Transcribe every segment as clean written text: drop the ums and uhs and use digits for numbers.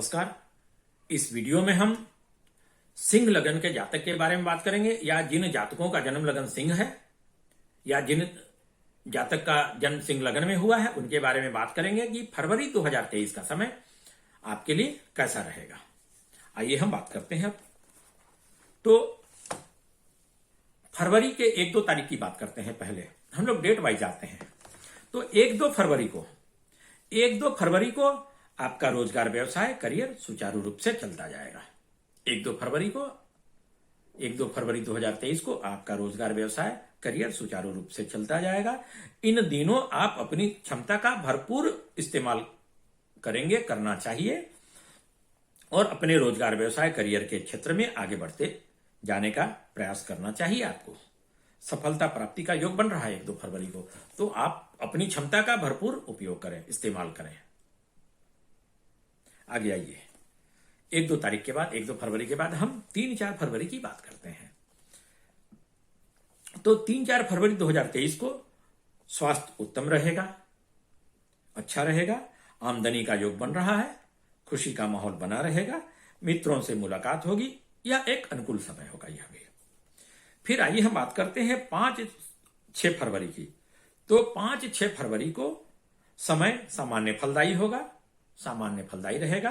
नमस्कार। इस वीडियो में हम सिंह लगन के जातक के बारे में बात करेंगे, या जिन जातकों का जन्म लगन सिंह है या जिन जातक का जन्म सिंह लगन में हुआ है उनके बारे में बात करेंगे कि फरवरी 2023 का समय आपके लिए कैसा रहेगा। आइए हम बात करते हैं। तो फरवरी के 1-2 तारीख की बात करते हैं। पहले हम लोग डेट वाइज आते हैं। तो 1-2 फरवरी को आपका रोजगार, व्यवसाय, करियर सुचारू रूप से चलता जाएगा। 1-2 फरवरी 2023 को आपका रोजगार, व्यवसाय, करियर सुचारू रूप से चलता जाएगा। इन दिनों आप अपनी क्षमता का भरपूर इस्तेमाल करना चाहिए और अपने रोजगार, व्यवसाय, करियर के क्षेत्र में आगे बढ़ते जाने का प्रयास करना चाहिए। आपको सफलता प्राप्ति का योग बन रहा है 1-2 फरवरी को, तो आप अपनी क्षमता का भरपूर उपयोग करें, इस्तेमाल करें। आगे आइए, 1-2 तारीख के बाद, 1-2 फरवरी के बाद हम 3-4 फरवरी की बात करते हैं। तो 3-4 फरवरी 2023 को स्वास्थ्य उत्तम रहेगा, अच्छा रहेगा। आमदनी का योग बन रहा है, खुशी का माहौल बना रहेगा, मित्रों से मुलाकात होगी, यह एक अनुकूल समय होगा यह भी। फिर आइए हम बात करते हैं 5-6 फरवरी की। तो 5-6 फरवरी को समय सामान्य फलदायी होगा, सामान्य फलदायी रहेगा।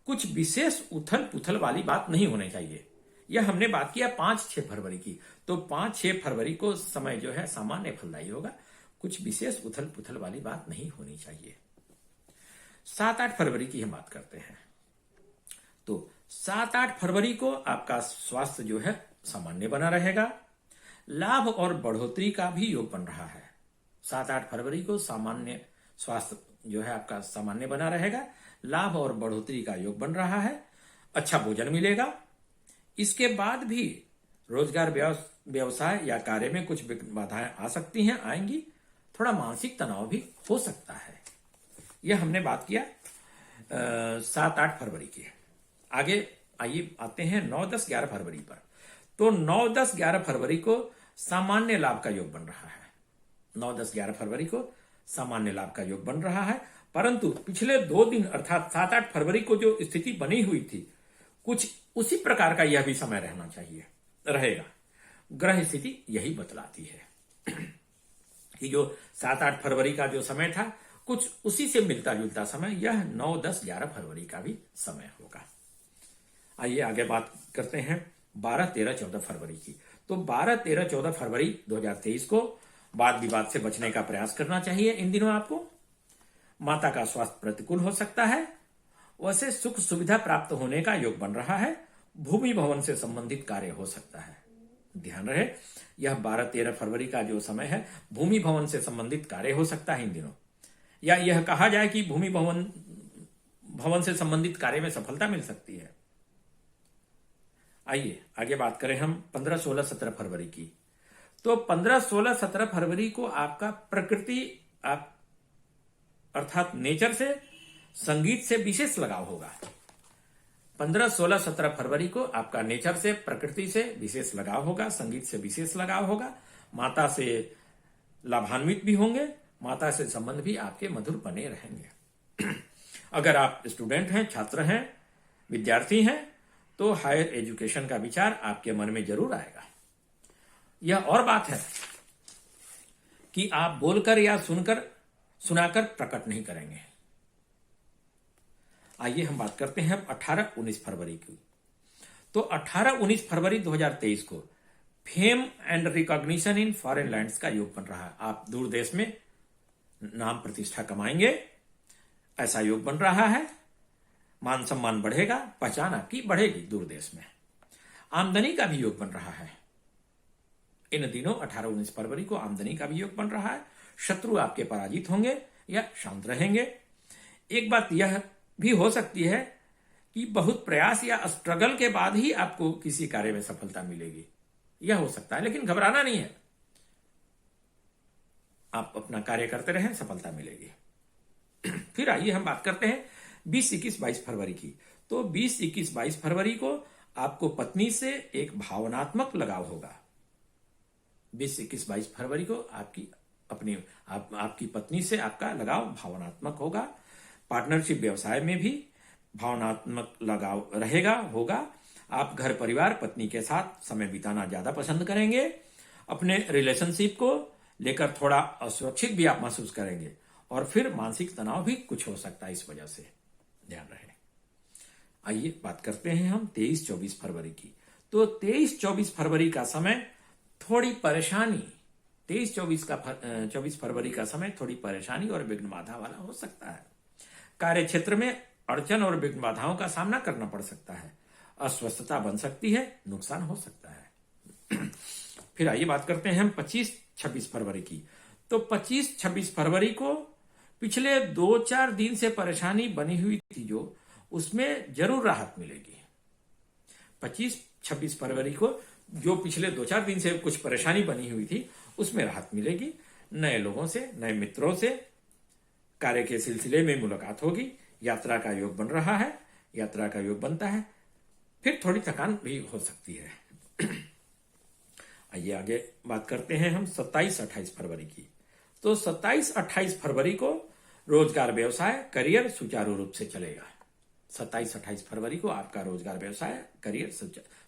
कुछ विशेष उथल पुथल वाली बात नहीं होनी चाहिए। यह हमने बात किया 5-6 फरवरी की। तो 5-6 फरवरी को समय जो है सामान्य फलदायी होगा, कुछ विशेष उथल पुथल वाली बात नहीं होनी चाहिए। 7-8 फरवरी की हम बात करते हैं। तो 7-8 फरवरी को आपका स्वास्थ्य जो है सामान्य बना रहेगा। लाभ और बढ़ोतरी का भी योग बन रहा है। 7-8 फरवरी को सामान्य स्वास्थ्य जो है आपका सामान्य बना रहेगा, लाभ और बढ़ोतरी का योग बन रहा है, अच्छा भोजन मिलेगा। इसके बाद भी रोजगार, व्यवसाय या कार्य में कुछ बाधाएं आ सकती हैं, आएंगी। थोड़ा मानसिक तनाव भी हो सकता है। यह हमने बात किया 7-8 फरवरी की। आगे आइए आते हैं 9-10-11 फरवरी पर। तो 9-10-11 फरवरी को सामान्य लाभ का योग बन रहा है। 9-10-11 फरवरी को सामान्य लाभ का योग बन रहा है, परंतु पिछले 2 दिन अर्थात 7-8 फरवरी को जो स्थिति बनी हुई थी, कुछ उसी प्रकार का यह भी समय रहना चाहिए, रहेगा। ग्रह स्थिति यही बतलाती है कि जो 7-8 फरवरी का जो समय था, कुछ उसी से मिलता जुलता समय यह 9-10-11 फरवरी का भी समय होगा। आइए आगे बात करते हैं 12-13-14 फरवरी की। तो 12-13-14 फरवरी 2023 को वाद विवाद से बचने का प्रयास करना चाहिए। इन दिनों आपको माता का स्वास्थ्य प्रतिकूल हो सकता है। वैसे सुख सुविधा प्राप्त होने का योग बन रहा है। भूमि भवन से संबंधित कार्य हो सकता है, ध्यान रहे। यह 12-13 फरवरी का जो समय है, भूमि भवन से संबंधित कार्य हो सकता है इन दिनों, या यह कहा जाए कि भूमि भवन से संबंधित कार्य में सफलता मिल सकती है। आइए आगे बात करें हम 15-16-17 फरवरी की। तो 15-16-17 फरवरी को आपका प्रकृति अर्थात नेचर से, संगीत से विशेष लगाव होगा। 15-16-17 फरवरी को आपका नेचर से, प्रकृति से विशेष लगाव होगा, संगीत से विशेष लगाव होगा। माता से लाभान्वित भी होंगे, माता से संबंध भी आपके मधुर बने रहेंगे। अगर आप स्टूडेंट हैं, छात्र हैं, विद्यार्थी हैं, तो हायर एजुकेशन का विचार आपके मन में जरूर आएगा। यह और बात है कि आप बोलकर या सुनाकर प्रकट नहीं करेंगे। आइए हम बात करते हैं 18-19 फरवरी की। तो 18-19 फरवरी 2023 को fame and recognition in foreign lands का योग बन रहा है। आप दूर देश में नाम प्रतिष्ठा कमाएंगे, ऐसा योग बन रहा है। मान सम्मान बढ़ेगा, पहचान आपकी बढ़ेगी दूर देश में। आमदनी का भी योग बन रहा है इन दिनों। 18-19 फरवरी को आमदनी का भी योग बन रहा है। शत्रु आपके पराजित होंगे या शांत रहेंगे। एक बात यह भी हो सकती है कि बहुत प्रयास या स्ट्रगल के बाद ही आपको किसी कार्य में सफलता मिलेगी, यह हो सकता है, लेकिन घबराना नहीं है। आप अपना कार्य करते रहें, सफलता मिलेगी। फिर आइए हम बात करते हैं 20-21-22 फरवरी की। तो 20-21-22 फरवरी को आपको पत्नी से एक भावनात्मक लगाव होगा। 20-21-22 फरवरी को आपकी पत्नी से आपका लगाव भावनात्मक होगा। पार्टनरशिप व्यवसाय में भी भावनात्मक लगाव रहेगा होगा। आप घर परिवार पत्नी के साथ समय बिताना ज्यादा पसंद करेंगे। अपने रिलेशनशिप को लेकर थोड़ा असुरक्षित भी आप महसूस करेंगे और फिर मानसिक तनाव भी कुछ हो सकता है इस वजह से, ध्यान रहे। आइए बात करते हैं हम 23-24 फरवरी की। तो 23-24 फरवरी का समय थोड़ी परेशानी, 23-24 फरवरी का समय थोड़ी परेशानी और विघ्न बाधा वाला हो सकता है। कार्य क्षेत्र में अड़चन और विघ्न बाधाओं का सामना करना पड़ सकता है। अस्वस्थता बन सकती है, नुकसान हो सकता है। फिर आइए बात करते हैं हम 25-26 फरवरी की। तो 25-26 फरवरी को पिछले 2-4 दिन से परेशानी बनी हुई थी जो, उसमें जरूर राहत मिलेगी। 25-26 फरवरी को जो पिछले 2-4 दिन से कुछ परेशानी बनी हुई थी उसमें राहत मिलेगी। नए लोगों से, नए मित्रों से कार्य के सिलसिले में मुलाकात होगी। यात्रा का योग बन रहा है, यात्रा का योग बनता है। फिर थोड़ी थकान भी हो सकती है। आइए आगे बात करते हैं हम 27-28 फरवरी की। तो 27-28 फरवरी को रोजगार, व्यवसाय, करियर सुचारू रूप से चलेगा। 27-28 फरवरी को आपका रोजगार, व्यवसाय, करियर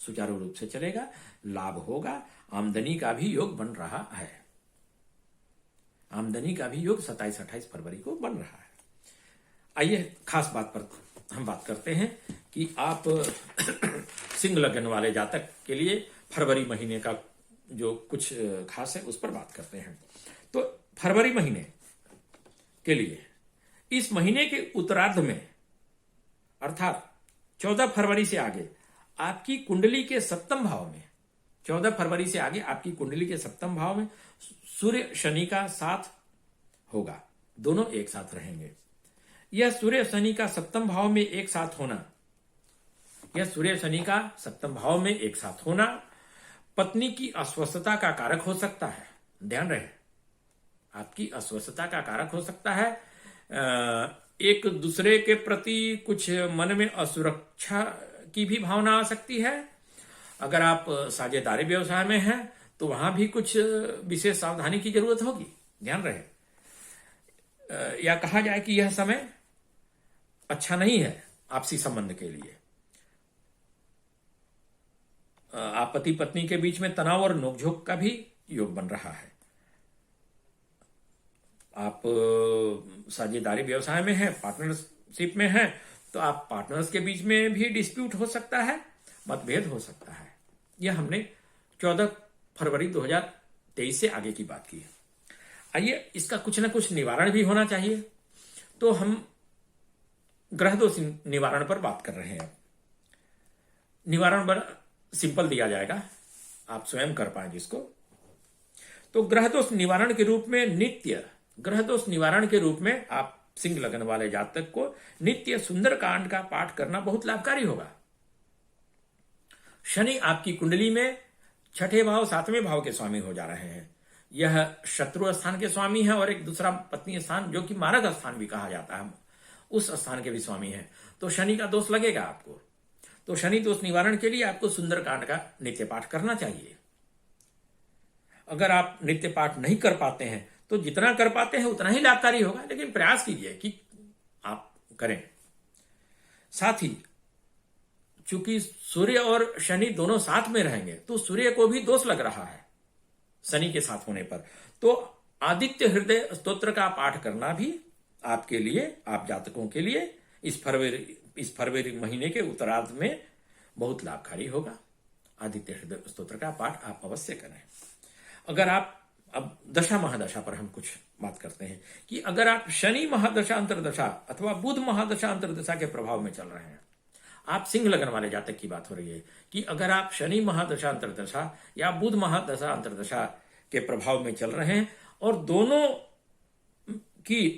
सुचारू रूप से चलेगा। लाभ होगा। आमदनी का भी योग बन रहा है। आमदनी का भी योग 27-28 फरवरी को बन रहा है। आइए खास बात पर हम बात करते हैं कि आप सिंह लग्न वाले जातक के लिए फरवरी महीने का जो कुछ खास है उस पर बात करते हैं। तो फरवरी महीने के लिए, इस महीने के उत्तरार्ध में अर्थात 14 फरवरी से आगे आपकी कुंडली के सप्तम भाव में, 14 फरवरी से आगे आपकी कुंडली के सप्तम भाव में सूर्य शनि का साथ होगा। दोनों एक साथ रहेंगे। यह सूर्य शनि का सप्तम भाव में एक साथ होना, यह सूर्य शनि का सप्तम भाव में एक साथ होना पत्नी की अस्वस्थता का कारक हो सकता है। ध्यान रहे, आपकी अस्वस्थता का कारक हो सकता है। एक दूसरे के प्रति कुछ मन में असुरक्षा की भी भावना आ सकती है। अगर आप साझेदारी व्यवसाय में हैं तो वहां भी कुछ विशेष सावधानी की जरूरत होगी। ध्यान रहे, या कहा जाए कि यह समय अच्छा नहीं है आपसी संबंध के लिए। आप पति पत्नी के बीच में तनाव और नोकझोंक का भी योग बन रहा है। आप साझेदारी व्यवसाय में हैं, पार्टनरशिप में हैं, तो आप पार्टनर्स के बीच में भी डिस्प्यूट हो सकता है, मतभेद हो सकता है। यह हमने 14 फरवरी 2023 से आगे की बात की है। आइए इसका कुछ ना कुछ निवारण भी होना चाहिए। तो हम ग्रह दोष निवारण पर बात कर रहे हैं। निवारण बड़ा सिंपल दिया जाएगा, आप स्वयं कर पाए जिसको। तो ग्रह दोष निवारण के रूप में नित्य, ग्रह दोष निवारण के रूप में आप सिंह लग्न वाले जातक को नित्य सुंदरकांड का पाठ करना बहुत लाभकारी होगा। शनि आपकी कुंडली में 6ठे भाव 7वें भाव के स्वामी हो जा रहे हैं। यह शत्रु स्थान के स्वामी है और एक दूसरा पत्नी स्थान जो कि मारक स्थान भी कहा जाता है, उस स्थान के भी स्वामी है। तो शनि का दोष लगेगा आपको। तो शनि दोष निवारण के लिए आपको सुंदरकांड का नित्य पाठ करना चाहिए। अगर आप नित्य पाठ नहीं कर पाते हैं तो जितना कर पाते हैं उतना ही लाभकारी होगा, लेकिन प्रयास कीजिए कि आप करें। साथ ही चूंकि सूर्य और शनि दोनों साथ में रहेंगे तो सूर्य को भी दोष लग रहा है शनि के साथ होने पर। तो आदित्य हृदय स्तोत्र का पाठ करना भी आपके लिए, आप जातकों के लिए इस फरवरी महीने के उत्तरार्ध में बहुत लाभकारी होगा। आदित्य हृदय स्तोत्र का पाठ आप अवश्य करें। अगर आप, अब दशा महादशा पर हम कुछ बात करते हैं कि अगर आप शनि महादशा अंतरदशा अथवा बुध महादशा अंतरदशा के प्रभाव में चल रहे हैं, आप सिंह लग्न वाले जातक की बात हो रही है कि अगर आप शनि महादशा अंतरदशा या बुध महादशा अंतरदशा के प्रभाव में चल रहे हैं और दोनों की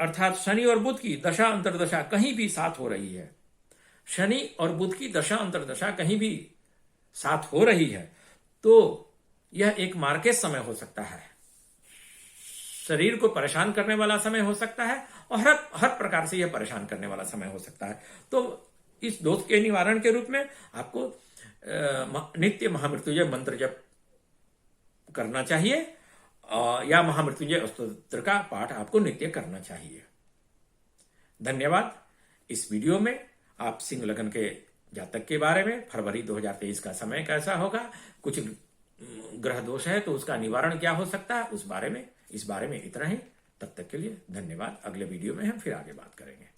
अर्थात शनि और बुध की दशा अंतरदशा कहीं भी साथ हो रही है, शनि और बुध की दशा अंतरदशा कहीं भी साथ हो रही है, तो यह एक मार्केट समय हो सकता है। शरीर को परेशान करने वाला समय हो सकता है और हर प्रकार से यह परेशान करने वाला समय हो सकता है। तो इस दोष के निवारण के रूप में आपको नित्य महामृत्युंजय मंत्र जप करना चाहिए या महामृत्युंजय स्तोत्र का पाठ आपको नित्य करना चाहिए। धन्यवाद। इस वीडियो में आप सिंह लगन के जातक के बारे में, फरवरी 2023 का समय कैसा होगा, कुछ ग्रह दोष है तो उसका निवारण क्या हो सकता है, इस बारे में इतना ही। तब तक के लिए धन्यवाद। अगले वीडियो में हम फिर आगे बात करेंगे।